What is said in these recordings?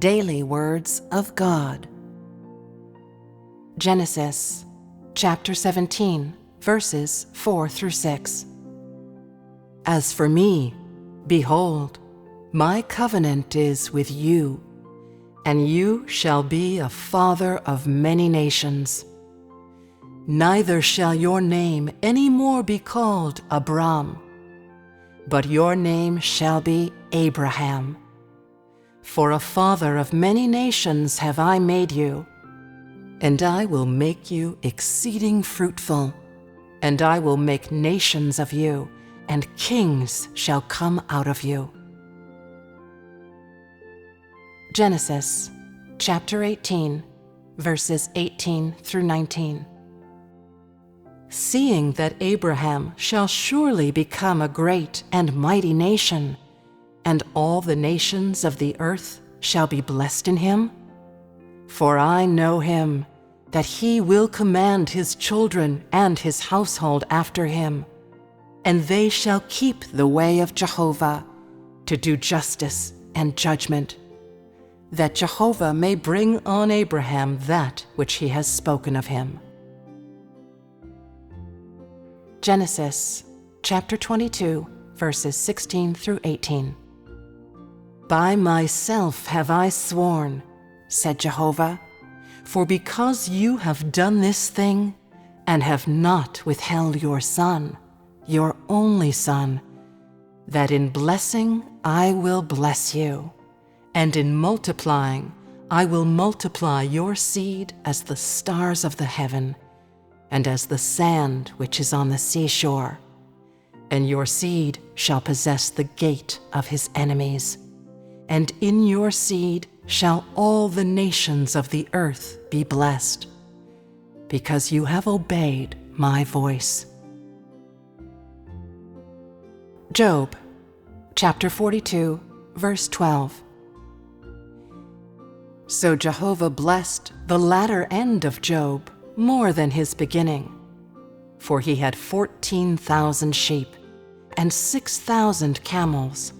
daily words of God. Genesis chapter 17, verses 4 through 6. As for me, behold, my covenant is with you, and you shall be a father of many nations. Neither shall your name any more be called Abram, but your name shall be Abraham. For a father of many nations have I made you, and I will make you exceeding fruitful, and I will make nations of you, and kings shall come out of you. Genesis chapter 18, verses 18 through 19. Seeing that Abraham shall surely become a great and mighty nation, and all the nations of the earth shall be blessed in him, for I know him, that he will command his children and his household after him, and they shall keep the way of Jehovah, to do justice and judgment, that Jehovah may bring on Abraham that which he has spoken of him. Genesis chapter 22, verses 16 through 18. By myself have I sworn, said Jehovah, for because you have done this thing, and have not withheld your son, your only son, that in blessing I will bless you, and in multiplying I will multiply your seed as the stars of the heaven, and as the sand which is on the seashore. And your seed shall possess the gate of his enemies, and in your seed shall all the nations of the earth be blessed, because you have obeyed my voice. Job chapter 42, verse 12. So Jehovah blessed the latter end of Job more than his beginning, for he had 14,000 sheep, and 6,000 camels,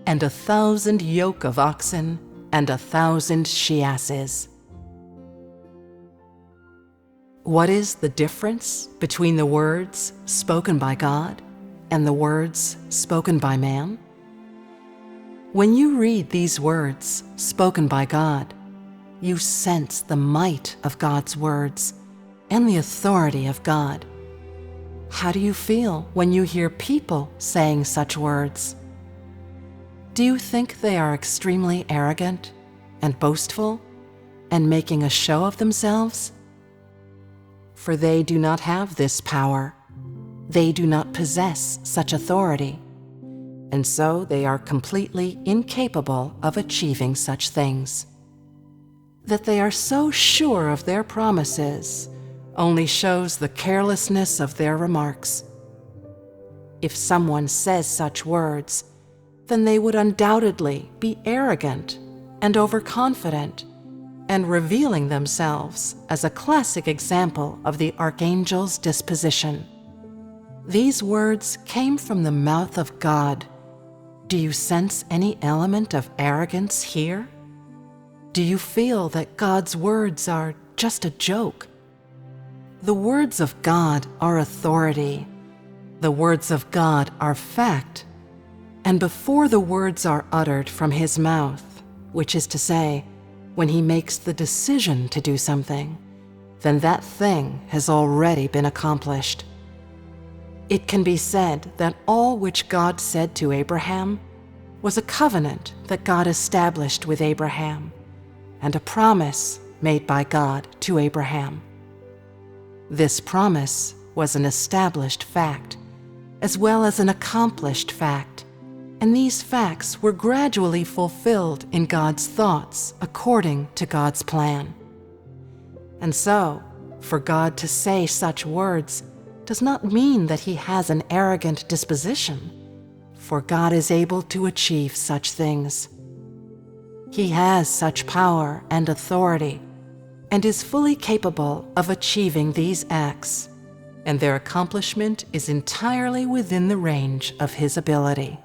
and 1,000 yoke of oxen, and 1,000 she-asses. What is the difference between the words spoken by God and the words spoken by man? When you read these words spoken by God, you sense the might of God's words and the authority of God. How do you feel when you hear people saying such words? Do you think they are extremely arrogant and boastful and making a show of themselves? For they do not have this power. They do not possess such authority, and so they are completely incapable of achieving such things. That they are so sure of their promises only shows the carelessness of their remarks. If someone says such words, then they would undoubtedly be arrogant and overconfident, and revealing themselves as a classic example of the archangel's disposition. These words came from the mouth of God. Do you sense any element of arrogance here? Do you feel that God's words are just a joke? The words of God are authority. The words of God are fact. And before the words are uttered from his mouth, which is to say, when he makes the decision to do something, then that thing has already been accomplished. It can be said that all which God said to Abraham was a covenant that God established with Abraham, and a promise made by God to Abraham. This promise was an established fact, as well as an accomplished fact, and these facts were gradually fulfilled in God's thoughts according to God's plan. And so, for God to say such words does not mean that he has an arrogant disposition, for God is able to achieve such things. He has such power and authority, and is fully capable of achieving these acts, and their accomplishment is entirely within the range of his ability.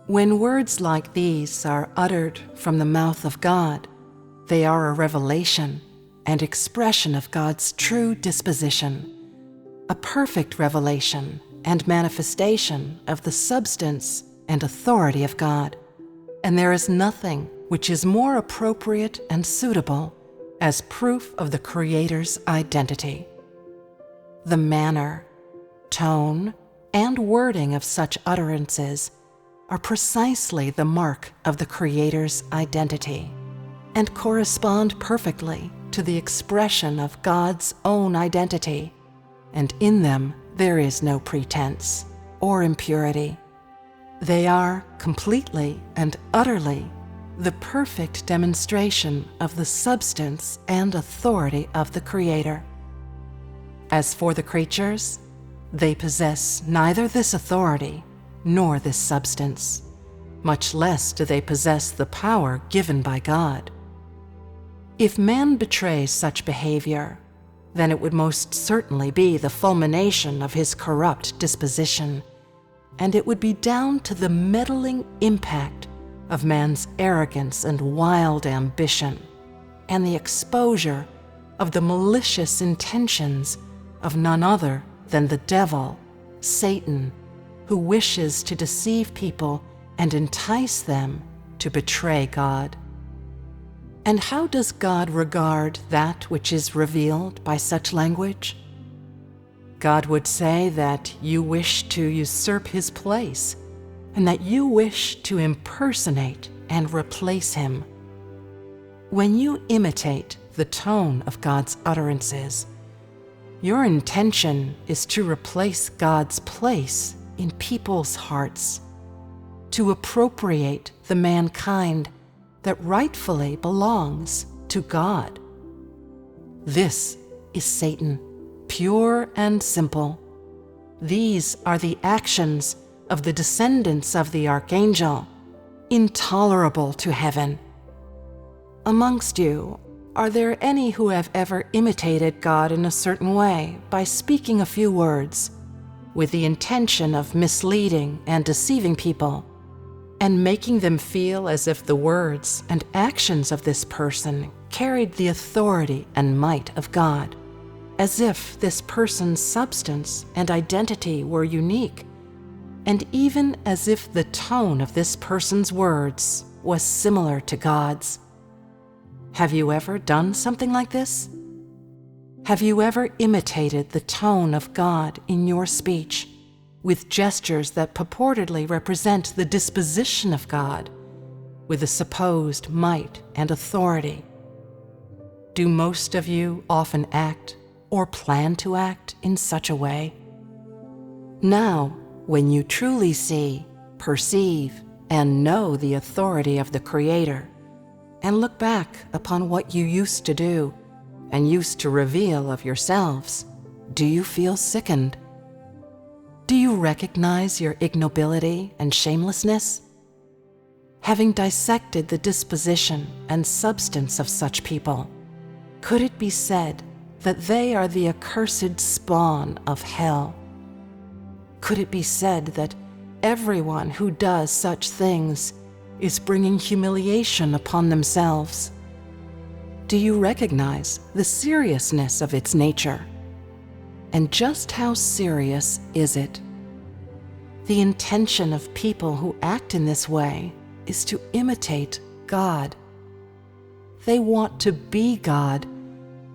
When words like these are uttered from the mouth of God, they are a revelation and expression of God's true disposition, a perfect revelation and manifestation of the substance and authority of God. And there is nothing which is more appropriate and suitable as proof of the Creator's identity. The manner, tone, and wording of such utterances are precisely the mark of the Creator's identity and correspond perfectly to the expression of God's own identity, and in them there is no pretense or impurity. They are completely and utterly the perfect demonstration of the substance and authority of the Creator. As for the creatures, they possess neither this authority nor this substance, much less do they possess the power given by God. If man betrays such behavior, then it would most certainly be the fulmination of his corrupt disposition, and it would be down to the meddling impact of man's arrogance and wild ambition, and the exposure of the malicious intentions of none other than the devil, Satan, who wishes to deceive people and entice them to betray God. And how does God regard that which is revealed by such language? God would say that you wish to usurp His place, and that you wish to impersonate and replace Him. When you imitate the tone of God's utterances, your intention is to replace God's place in people's hearts, to appropriate the mankind that rightfully belongs to God. This is Satan, pure and simple. These are the actions of the descendants of the archangel, intolerable to heaven. Amongst you, are there any who have ever imitated God in a certain way by speaking a few words, with the intention of misleading and deceiving people, and making them feel as if the words and actions of this person carried the authority and might of God, as if this person's substance and identity were unique, and even as if the tone of this person's words was similar to God's? Have you ever done something like this? Have you ever imitated the tone of God in your speech, with gestures that purportedly represent the disposition of God, with the supposed might and authority? Do most of you often act or plan to act in such a way? Now, when you truly see, perceive, and know the authority of the Creator, and look back upon what you used to do and used to reveal of yourselves, do you feel sickened? Do you recognize your ignobility and shamelessness? Having dissected the disposition and substance of such people, could it be said that they are the accursed spawn of hell? Could it be said that everyone who does such things is bringing humiliation upon themselves? Do you recognize the seriousness of its nature? And just how serious is it? The intention of people who act in this way is to imitate God. They want to be God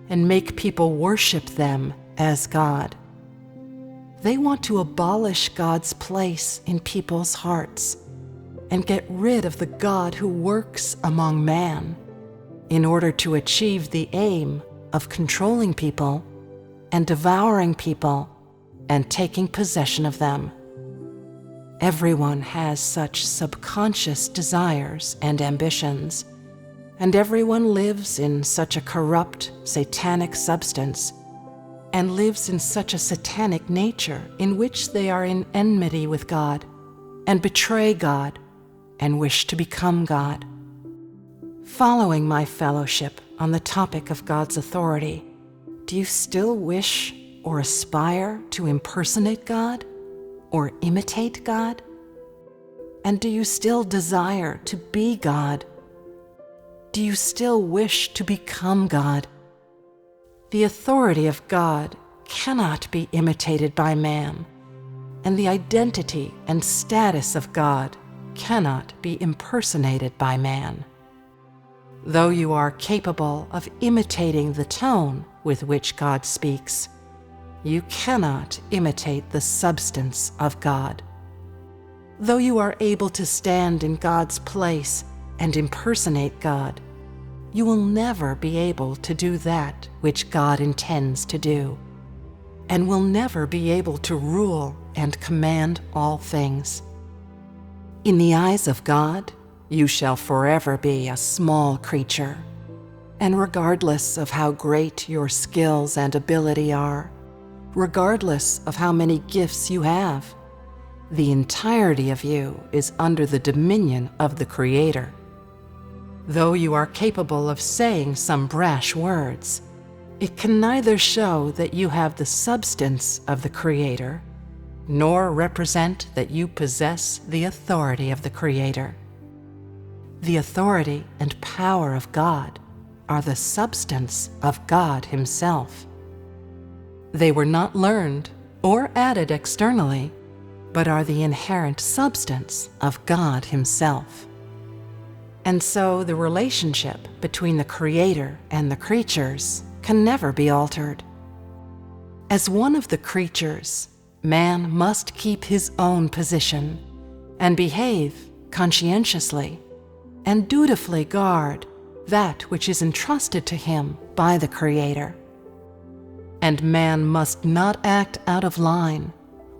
and make people worship them as God. They want to abolish God's place in people's hearts and get rid of the God who works among man in order to achieve the aim of controlling people and devouring people and taking possession of them. Everyone has such subconscious desires and ambitions, and everyone lives in such a corrupt, satanic substance, and lives in such a satanic nature in which they are in enmity with God, and betray God, and wish to become God. Following my fellowship on the topic of God's authority, do you still wish or aspire to impersonate God or imitate God? And do you still desire to be God? Do you still wish to become God? The authority of God cannot be imitated by man, and the identity and status of God cannot be impersonated by man. Though you are capable of imitating the tone with which God speaks, you cannot imitate the substance of God. Though you are able to stand in God's place and impersonate God, you will never be able to do that which God intends to do, and will never be able to rule and command all things. In the eyes of God, you shall forever be a small creature, and regardless of how great your skills and ability are, regardless of how many gifts you have, the entirety of you is under the dominion of the Creator. Though you are capable of saying some brash words, it can neither show that you have the substance of the Creator, nor represent that you possess the authority of the Creator. The authority and power of God are the substance of God Himself. They were not learned or added externally, but are the inherent substance of God Himself. And so the relationship between the Creator and the creatures can never be altered. As one of the creatures, man must keep his own position and behave conscientiously and dutifully guard that which is entrusted to him by the Creator. And man must not act out of line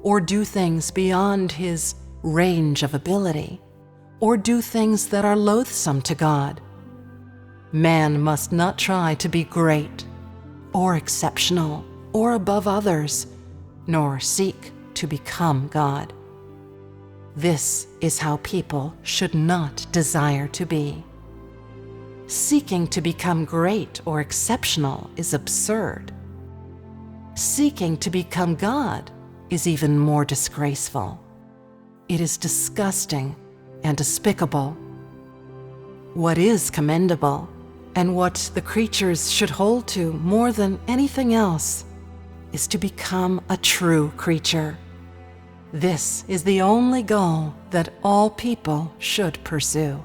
or do things beyond his range of ability, or do things that are loathsome to God. Man must not try to be great, or exceptional, or above others, nor seek to become God. This is how people should not desire to be. Seeking to become great or exceptional is absurd. Seeking to become God is even more disgraceful. It is disgusting and despicable. What is commendable, and what the creatures should hold to more than anything else, is to become a true creature. This is the only goal that all people should pursue.